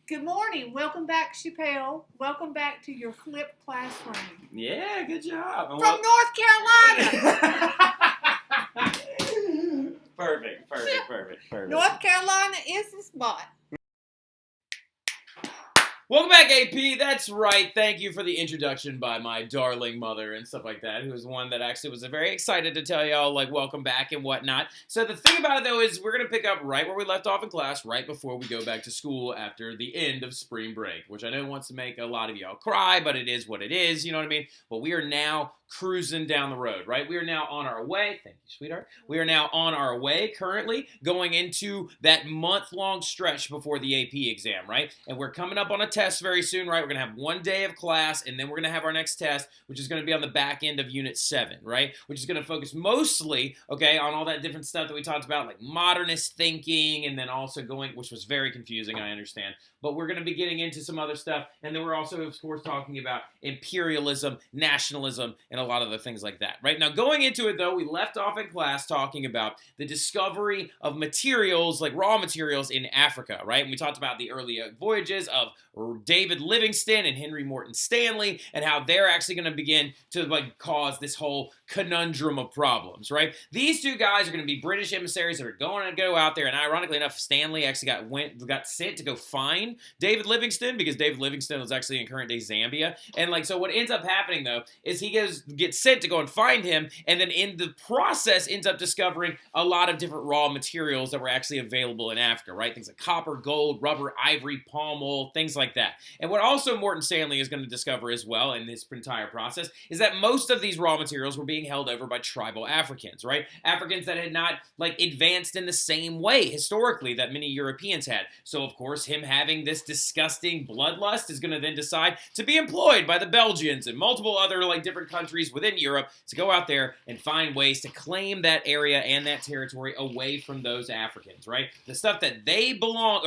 Good morning. Welcome back, Chappelle. Welcome back to your flipped classroom. Yeah, good job. From North Carolina. Perfect. North Carolina is the spot. Welcome back, AP. That's right. Thank you for the introduction by my darling mother and stuff like that, who was one that actually was very excited to tell y'all, like, welcome back and whatnot. So the thing about it, though, is we're going to pick up right where we left off in class, right before we go back to school after the end of spring break, which I know wants to make a lot of y'all cry, but it is what it is, you know what I mean? But we are now cruising down the road, right? We are now on our way. Thank you, sweetheart. We are now on our way currently going into that month-long stretch before the AP exam, right? And we're coming up on a test very soon, right? We're going to have one day of class, and then we're going to have our next test, which is going to be on the back end of Unit 7, right? Which is going to focus mostly, okay, on all that different stuff that we talked about, like modernist thinking, and then also going, which was very confusing, I understand. But we're going to be getting into some other stuff, and then we're also, of course, talking about imperialism, nationalism, and a lot of the things like that, right? Now, going into it, though, we left off in class talking about the discovery of materials, like raw materials in Africa, right? And we talked about the early voyages of David Livingstone and Henry Morton Stanley, and how they're actually going to begin to like cause this whole conundrum of problems, right? These two guys are going to be British emissaries that are going to go out there, and ironically enough, Stanley actually got sent to go find David Livingstone, because David Livingstone was actually in current day Zambia, and like so what ends up happening though is he gets sent to go and find him, and then in the process ends up discovering a lot of different raw materials that were actually available in Africa, right? Things like copper, gold, rubber, ivory, palm oil, things like that. And what also Morton Stanley is going to discover as well in this entire process is that most of these raw materials were being held over by tribal Africans, right? Africans that had not like advanced in the same way historically that many Europeans had. So of course him having this disgusting bloodlust is going to then decide to be employed by the Belgians and multiple other like different countries within Europe to go out there and find ways to claim that area and that territory away from those Africans, right? The stuff that they belong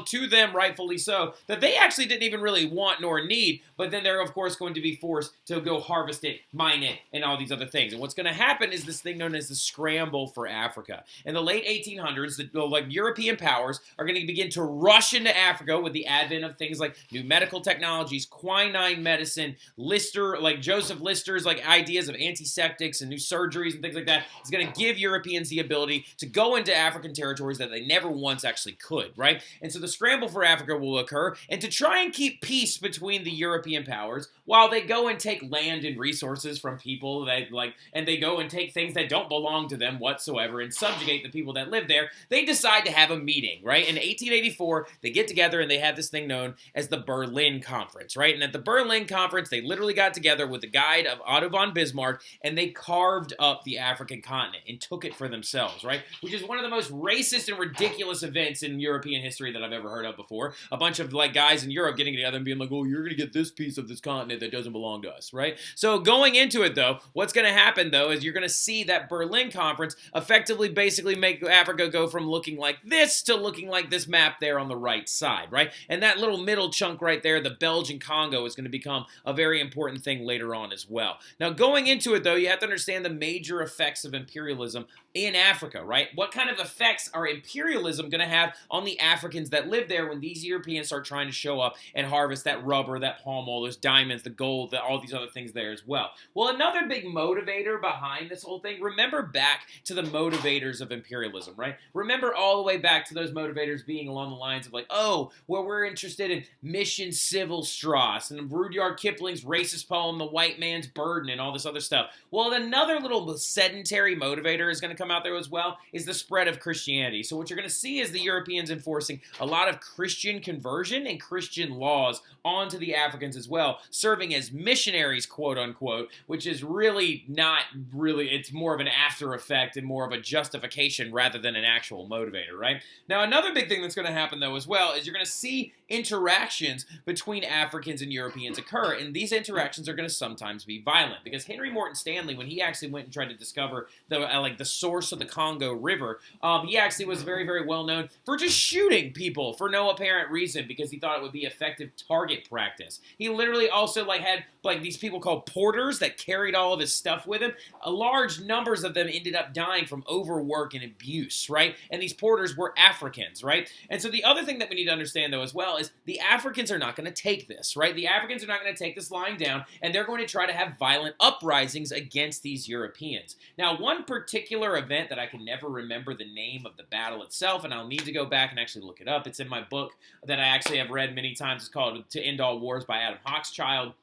to them, rightfully so, that they actually didn't even really want nor need, but then they're of course going to be forced to go harvest it, mine it, and all these other things. And what's going to happen is this thing known as the scramble for Africa. In the late 1800s, the like European powers are going to begin to rush into Africa with the advent of things like new medical technologies, quinine medicine, Lister, like Joseph Lister's like ideas of antiseptics and new surgeries and things like that. Is going to give Europeans the ability to go into African territories that they never once actually could, right? And so the scramble for Africa will occur, and to try and keep peace between the European powers while they go and take land and resources from people that like, and they go and take things that don't belong to them whatsoever and subjugate the people that live there, they decide to have a meeting, right? In 1884, they get together and they have this thing known as the Berlin Conference, right? And at the Berlin Conference, they literally got together with the guide of Otto von Bismarck, and they carved up the African continent and took it for themselves, right? Which is one of the most racist and ridiculous events in European history that I've ever heard of before. A bunch of like guys in Europe getting together and being like, oh, you're going to get this piece of this continent that doesn't belong to us, right? So going into it though, what's going to happen though is you're going to see that Berlin Conference effectively basically make Africa go from looking like this to looking like this map there on the right side, right? And that little middle chunk right there, the Belgian Congo, is going to become a very important thing later on as well. Now going into it though, you have to understand the major effects of imperialism in Africa, right? What kind of effects are imperialism going to have on the Africans that live there when these Europeans start trying to show up and harvest that rubber, that palm oil, those diamonds, the gold, all these other things there as well? Well, another big motivator behind this whole thing, remember back to the motivators of imperialism, right? Remember all the way back to those motivators being along the lines of like, oh, well, we're interested in Mission Civil Strass and Rudyard Kipling's racist poem, The White Man's Burden, and all this other stuff. Well, another little sedentary motivator is going to come out there as well is the spread of Christianity. So what you're going to see is the Europeans enforcing a lot of Christian conversion and Christian laws onto the Africans as well, serving as missionaries, quote unquote, which is really not really, it's more of an after effect and more of a justification rather than an actual motivator, right? Now, another big thing that's going to happen though as well is you're going to see interactions between Africans and Europeans occur, and these interactions are going to sometimes be violent, because Henry Morton Stanley, when he actually went and tried to discover the source of the Congo River. He actually was very, very well known for just shooting people for no apparent reason because he thought it would be effective target practice. He literally also had these people called porters that carried all of his stuff with him. Large numbers of them ended up dying from overwork and abuse, right? And these porters were Africans, right? And so the other thing that we need to understand, though, as well, is the Africans are not going to take this, right? The Africans are not going to take this lying down, and they're going to try to have violent uprisings against these Europeans. Now, one particular event that I can never remember the name of the battle itself, and I'll need to go back and actually look it up. It's in my book that I actually have read many times. It's called To End All Wars by Adam Hochschild.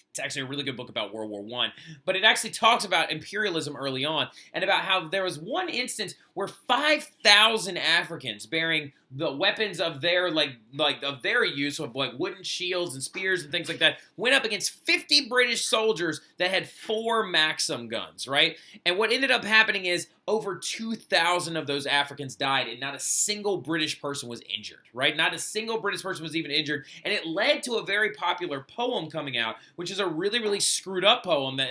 It's actually a really good book about World War I, but it actually talks about imperialism early on and about how there was one instance where 5,000 Africans bearing the weapons of their of their use of wooden shields and spears and things like that went up against 50 British soldiers that had 4 Maxim guns, right? And what ended up happening is over 2,000 of those Africans died and not a single British person was injured, right? Not a single British person was even injured, and it led to a very popular poem coming out, which is a really, really screwed up poem that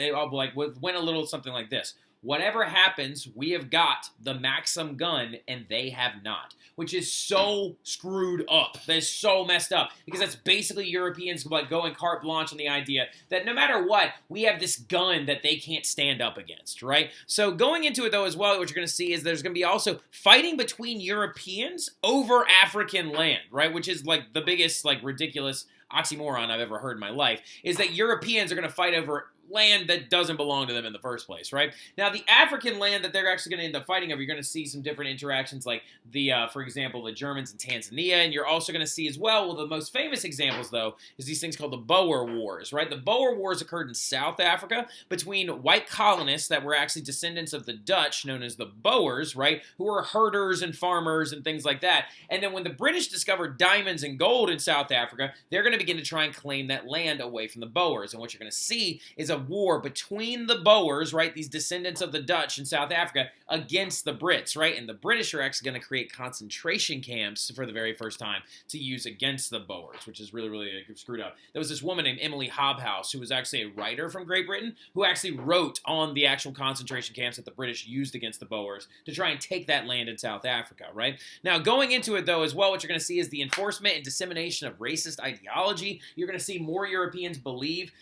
went a little something like this. Whatever happens, we have got the Maxim gun and they have not, which is so screwed up. That is so messed up because that's basically Europeans going carte blanche on the idea that no matter what, we have this gun that they can't stand up against, right? So going into it though as well, what you're going to see is there's going to be also fighting between Europeans over African land, right? Which is the biggest ridiculous oxymoron I've ever heard in my life, is that Europeans are going to fight over land that doesn't belong to them in the first place, right? Now, the African land that they're actually going to end up fighting over, you're going to see some different interactions like for example, the Germans in Tanzania, and you're also going to see as well, the most famous examples, though, is these things called the Boer Wars, right? The Boer Wars occurred in South Africa between white colonists that were actually descendants of the Dutch, known as the Boers, right, who were herders and farmers and things like that. And then when the British discovered diamonds and gold in South Africa, they're going to begin to try and claim that land away from the Boers. And what you're going to see is a war between the Boers, right, these descendants of the Dutch in South Africa, against the Brits, right? And the British are actually going to create concentration camps for the very first time to use against the Boers, which is really, really screwed up. There was this woman named Emily Hobhouse, who was actually a writer from Great Britain, who actually wrote on the actual concentration camps that the British used against the Boers to try and take that land in South Africa, right? Now, going into it, though, as well, what you're going to see is the enforcement and dissemination of racist ideology. You're going to see more Europeans believe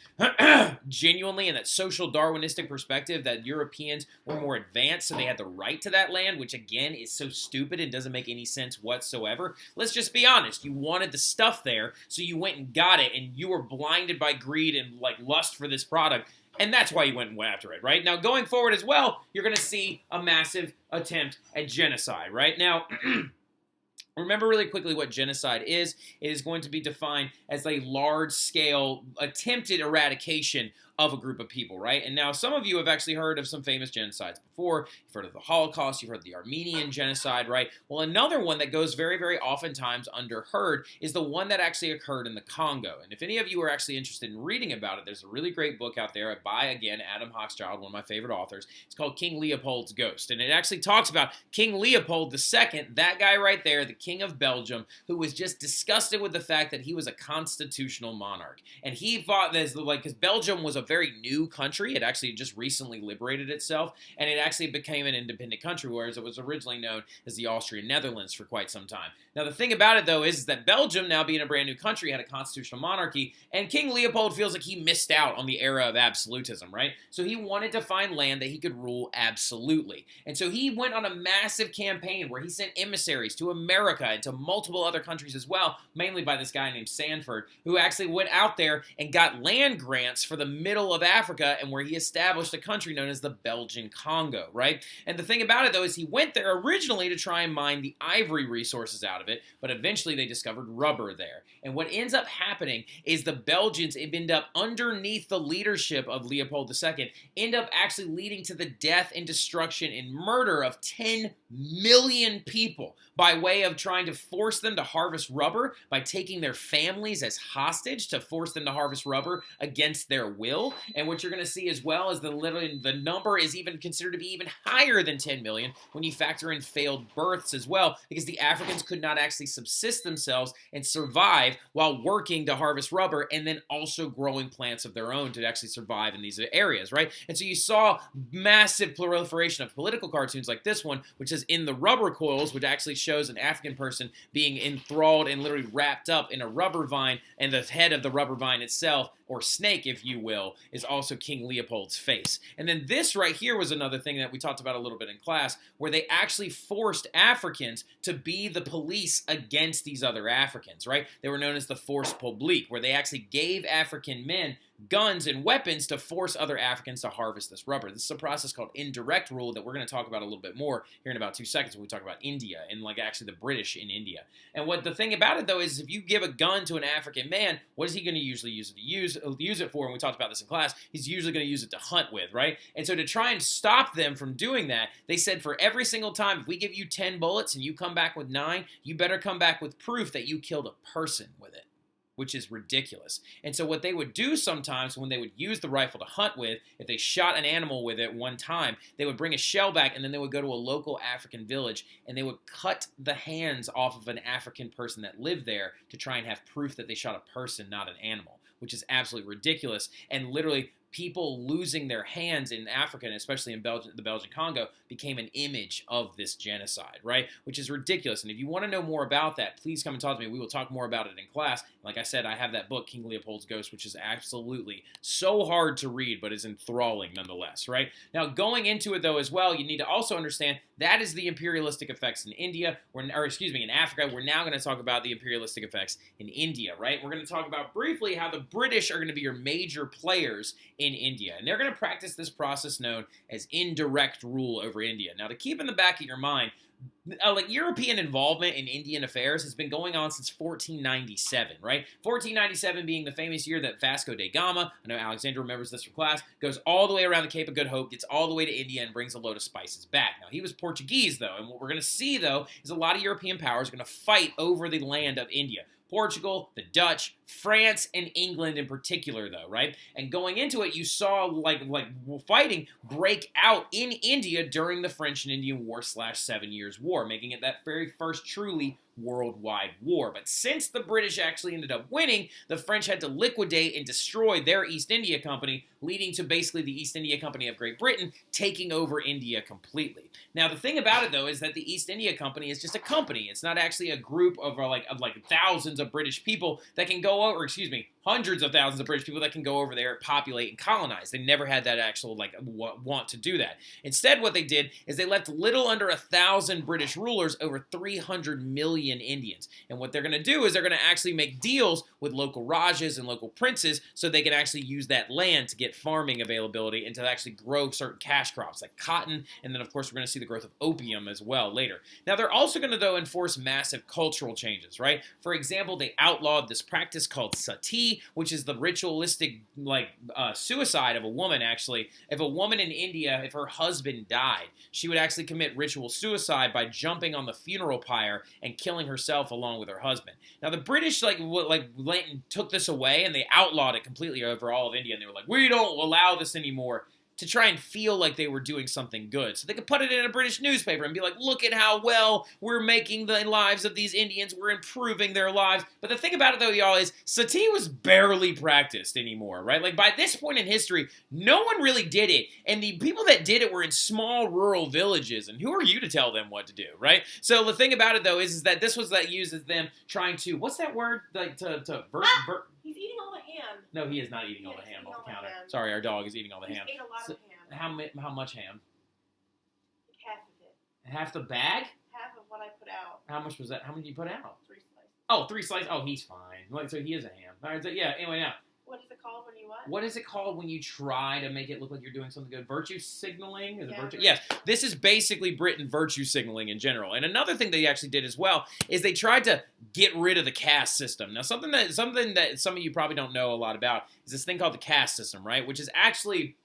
genuinely in that social Darwinistic perspective that Europeans were more advanced, so they had the right to that land, which again is so stupid and doesn't make any sense whatsoever. Let's just be honest. You wanted the stuff there, so you went and got it, and you were blinded by greed and lust for this product, and that's why you went and went after it, right? Now, going forward as well, you're going to see a massive attempt at genocide, right? Now, remember really quickly what genocide is. It is going to be defined as a large-scale attempted eradication of a group of people, right? And now some of you have actually heard of some famous genocides before. You've heard of the Holocaust, you've heard of the Armenian genocide, right? Well, another one that goes very, very oftentimes underheard is the one that actually occurred in the Congo. And if any of you are actually interested in reading about it, there's a really great book out there by, again, Adam Hochschild, one of my favorite authors. It's called King Leopold's Ghost. And it actually talks about King Leopold II, that guy right there, the King of Belgium, who was just disgusted with the fact that he was a constitutional monarch. And he thought that, because Belgium was a very new country. It actually just recently liberated itself, and it actually became an independent country, whereas it was originally known as the Austrian Netherlands for quite some time. Now, the thing about it, though, is that Belgium, now being a brand new country, had a constitutional monarchy, and King Leopold feels like he missed out on the era of absolutism, right? So he wanted to find land that he could rule absolutely. And so he went on a massive campaign where he sent emissaries to America and to multiple other countries as well, mainly by this guy named Sanford, who actually went out there and got land grants for the middle of Africa, and where he established a country known as the Belgian Congo, right? And the thing about it, though, is he went there originally to try and mine the ivory resources out of it, but eventually they discovered rubber there. And what ends up happening is the Belgians end up underneath the leadership of Leopold II, end up actually leading to the death and destruction and murder of 10 million people by way of trying to force them to harvest rubber by taking their families as hostage to force them to harvest rubber against their will. And what you're going to see as well is the number is even considered to be even higher than 10 million when you factor in failed births as well, because the Africans could not actually subsist themselves and survive while working to harvest rubber and then also growing plants of their own to actually survive in these areas, right? And so you saw massive proliferation of political cartoons like this one, which is In the Rubber Coils, which actually shows an African person being enthralled and literally wrapped up in a rubber vine, and the head of the rubber vine itself, or snake, if you will, is also King Leopold's face. And then this right here was another thing that we talked about a little bit in class, where they actually forced Africans to be the police against these other Africans, right? They were known as the force publique, where they actually gave African men guns and weapons to force other Africans to harvest this rubber. This is a process called indirect rule that we're going to talk about a little bit more here in about 2 seconds when we talk about India and like actually the British in India. And what the thing about it though is if you give a gun to an African man, what is he going to usually use it for? And we talked about this in class. He's usually going to use it to hunt with, right? And so to try and stop them from doing that, they said for every single time, if we give you 10 bullets and you come back with 9, you better come back with proof that you killed a person with it, which is ridiculous. And so what they would do sometimes when they would use the rifle to hunt with, if they shot an animal with it one time, they would bring a shell back and then they would go to a local African village and they would cut the hands off of an African person that lived there to try and have proof that they shot a person, not an animal, which is absolutely ridiculous. And literally people losing their hands in Africa, and especially in the Belgian Congo, became an image of this genocide, right? Which is ridiculous. And if you want to know more about that, please come and talk to me. We will talk more about it in class. Like I said, I have that book, King Leopold's Ghost, which is absolutely so hard to read, but is enthralling nonetheless, right? Now, going into it, though, as well, you need to also understand that is the imperialistic effects in India, in Africa. We're now going to talk about the imperialistic effects in India, right? We're going to talk about briefly how the British are going to be your major players in India. And they're going to practice this process known as indirect rule over India. Now, to keep in the back of your mind, like European involvement in Indian affairs has been going on since 1497, right? 1497 being the famous year that Vasco da Gama, I know Alexandra remembers this from class, goes all the way around the Cape of Good Hope, gets all the way to India, and brings a load of spices back. Now, he was Portuguese, though, and what we're going to see, though, is a lot of European powers are going to fight over the land of India. Portugal, the Dutch, France, and England in particular, though, right? And going into it, you saw like fighting break out in India during the French and Indian War / 7 Years' War, making it that very first truly worldwide war. But since the British actually ended up winning, the French had to liquidate and destroy their East India Company, leading to basically the East India Company of Great Britain taking over India completely. Now, the thing about it, though, is that the East India Company is just a company. It's not actually a group of thousands of British people that can go over, hundreds of thousands of British people that can go over there, populate, and colonize. They never had that actual, want to do that. Instead, what they did is they left little under 1,000 British rulers over 300 million Indians. And what they're going to do is they're going to actually make deals with local Rajas and local princes so they can actually use that land to get farming availability and to actually grow certain cash crops like cotton. And then, of course, we're going to see the growth of opium as well later. Now, they're also going to, though, enforce massive cultural changes, right? For example, they outlawed this practice called sati, which is the ritualistic suicide of a woman, actually. If a woman in India, if her husband died, she would actually commit ritual suicide by jumping on the funeral pyre and killing herself along with her husband. Now, the British took this away and they outlawed it completely over all of India, and they were like, we don't allow this anymore, to try and feel like they were doing something good. So they could put it in a British newspaper and be like, look at how well we're making the lives of these Indians. We're improving their lives. But the thing about it, though, y'all, is sati was barely practiced anymore, right? Like, by this point in history, no one really did it. And the people that did it were in small rural villages. And who are you to tell them what to do, right? So the thing about it, though, is that this was used as them trying to, what's that word? He's eating all the ham. No, he is not eating all the ham off the counter. Sorry, our dog is eating all the ham. He ate a lot of ham. How much ham? Like half of it. Half the bag? Half of what I put out. How much was that? How many did you put out? 3 slices. Oh, 3 slices. Oh, he's fine. So he is a ham. All right, so yeah, anyway, now. What is it called when you what? What is it called when you try to make it look like you're doing something good? Virtue signaling? Is it virtue? Virtue. Yes. This is basically Britain virtue signaling in general. And another thing they actually did as well is they tried to get rid of the caste system. Now, something that some of you probably don't know a lot about is this thing called the caste system, right? Which is actually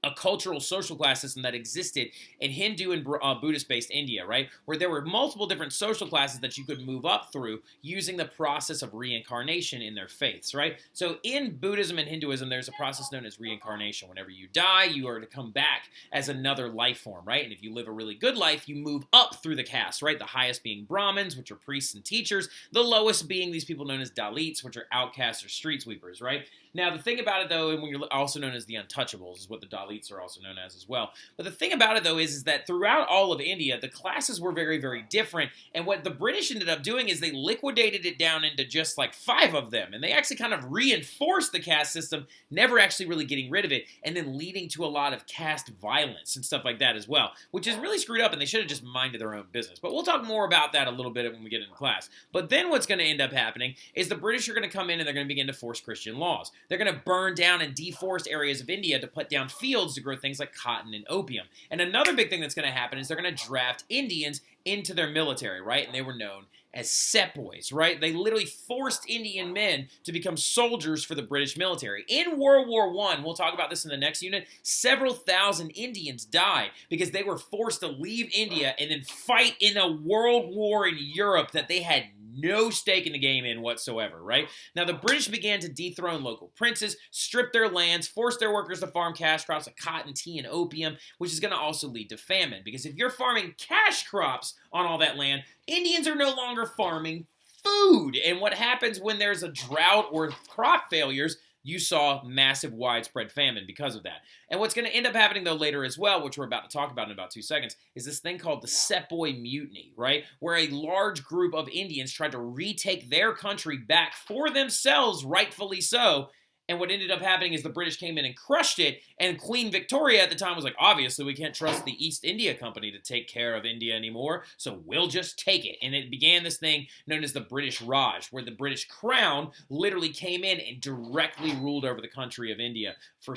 a cultural social class system that existed in Hindu and Buddhist-based India, right? Where there were multiple different social classes that you could move up through using the process of reincarnation in their faiths, right? So in Buddhism and Hinduism, there's a process known as reincarnation. Whenever you die, you are to come back as another life form, right? And if you live a really good life, you move up through the caste, right? The highest being Brahmins, which are priests and teachers. The lowest being these people known as Dalits, which are outcasts or street sweepers, right? Now, the thing about it, though, and when you're also known as the untouchables, is what the Dalits are also known as well. But the thing about it, though, is that throughout all of India, the classes were very, very different. And what the British ended up doing is they liquidated it down into just like 5 of them. And they actually kind of reinforced the caste system, never actually really getting rid of it, and then leading to a lot of caste violence and stuff like that as well, which is really screwed up, and they should have just minded their own business. But we'll talk more about that a little bit when we get into class. But then what's going to end up happening is the British are going to come in and they're going to begin to force Christian laws. They're going to burn down and deforest areas of India to put down fields to grow things like cotton and opium. And another big thing that's going to happen is they're going to draft Indians into their military, right? And they were known as sepoys, right? They literally forced Indian men to become soldiers for the British military. In World War I, we'll talk about this in the next unit, several thousand Indians died because they were forced to leave India and then fight in a world war in Europe that they had no stake in the game in whatsoever, right? Now, the British began to dethrone local princes, strip their lands, force their workers to farm cash crops like cotton, tea, and opium, which is going to also lead to famine. Because if you're farming cash crops on all that land, Indians are no longer farming food. And what happens when there's a drought or crop failures? You saw massive widespread famine because of that. And what's going to end up happening, though, later as well, which we're about to talk about in about 2 seconds, is this thing called the Sepoy Mutiny, right? Where a large group of Indians tried to retake their country back for themselves, rightfully so. And what ended up happening is the British came in and crushed it, and Queen Victoria at the time was like, obviously we can't trust the East India Company to take care of India anymore, so we'll just take it. And it began this thing known as the British Raj, where the British Crown literally came in and directly ruled over the country of India for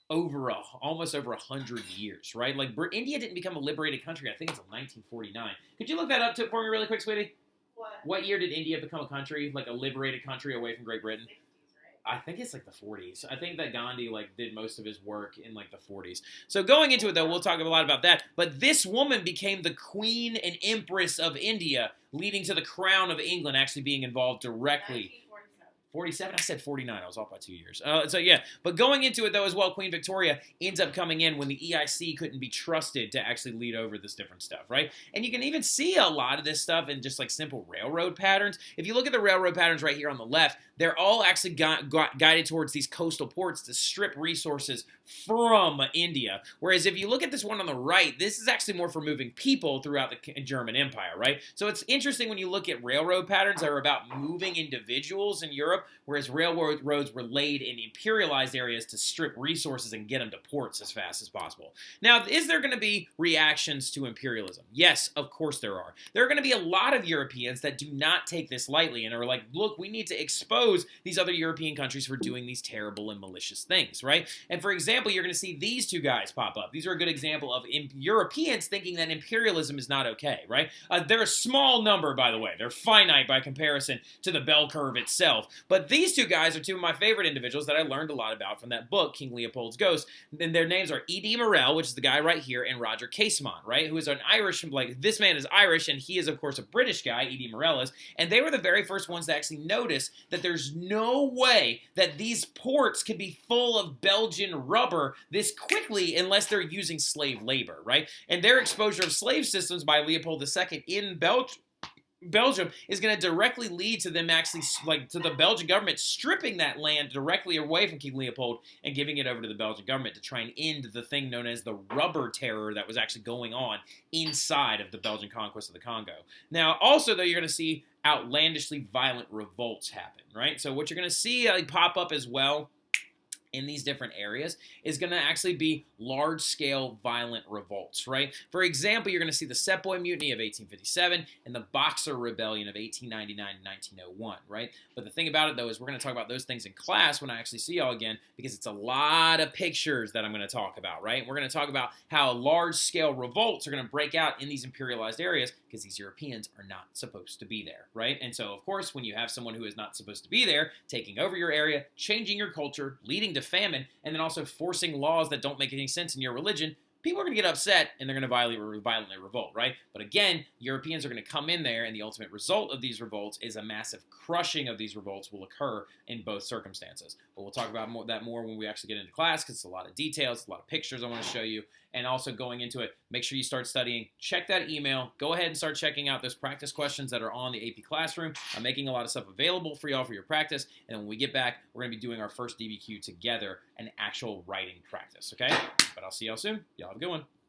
almost over 100 years, right? Like, India didn't become a liberated country, I think, until 1949. Could you look that up for me really quick, sweetie? What year did India become a country, like a liberated country away from Great Britain? I think it's like the 40s. I think that Gandhi did most of his work in the 40s. So going into it, though, we'll talk a lot about that. But this woman became the Queen and Empress of India, leading to the Crown of England actually being involved directly. 47? I said 49. I was off by 2 years. So, yeah. But going into it, though, as well, Queen Victoria ends up coming in when the EIC couldn't be trusted to actually lead over this different stuff, right? And you can even see a lot of this stuff in just, simple railroad patterns. If you look at the railroad patterns right here on the left, they're all actually guided towards these coastal ports to strip resources from India. Whereas if you look at this one on the right, this is actually more for moving people throughout the German Empire, right? So it's interesting when you look at railroad patterns that are about moving individuals in Europe, whereas railroads were laid in imperialized areas to strip resources and get them to ports as fast as possible. Now, is there going to be reactions to imperialism? Yes, of course there are. There are going to be a lot of Europeans that do not take this lightly and are like, look, we need to expose these other European countries for doing these terrible and malicious things, right? And for example, you're going to see these two guys pop up. These are a good example of Europeans thinking that imperialism is not okay, right? They're a small number, by the way. They're finite by comparison to the bell curve itself. But these two guys are two of my favorite individuals that I learned a lot about from that book, King Leopold's Ghost. And their names are E.D. Morel, which is the guy right here, and Roger Casemont, right? Who is an Irish, this man is Irish, and he is, of course, a British guy, E.D. Morel is. And they were the very first ones to actually notice that there's no way that these ports could be full of Belgian rubber this quickly unless they're using slave labor, right? And their exposure of slave systems by Leopold II in Belgium is going to directly lead to them actually, to the Belgian government stripping that land directly away from King Leopold and giving it over to the Belgian government to try and end the thing known as the rubber terror that was actually going on inside of the Belgian conquest of the Congo. Now, also, though, you're going to see outlandishly violent revolts happen, right? So what you're going to see pop up as well in these different areas is going to actually be large-scale violent revolts, right? For example, you're going to see the Sepoy Mutiny of 1857 and the Boxer Rebellion of 1899 and 1901, right? But the thing about it, though, is we're going to talk about those things in class when I actually see y'all again, because it's a lot of pictures that I'm going to talk about, right? We're going to talk about how large-scale revolts are going to break out in these imperialized areas because these Europeans are not supposed to be there, right? And so, of course, when you have someone who is not supposed to be there, taking over your area, changing your culture, leading to famine, and then also forcing laws that don't make any sense in your religion, people are going to get upset and they're going to violently revolt, right? But again, Europeans are going to come in there, and the ultimate result of these revolts is a massive crushing of these revolts will occur in both circumstances. But we'll talk about that more when we actually get into class, because it's a lot of details, a lot of pictures I want to show you. And also going into it, make sure you start studying. Check that email. Go ahead and start checking out those practice questions that are on the AP Classroom. I'm making a lot of stuff available for y'all for your practice. And when we get back, we're going to be doing our first DBQ together, an actual writing practice, okay? But I'll see y'all soon. Y'all have a good one.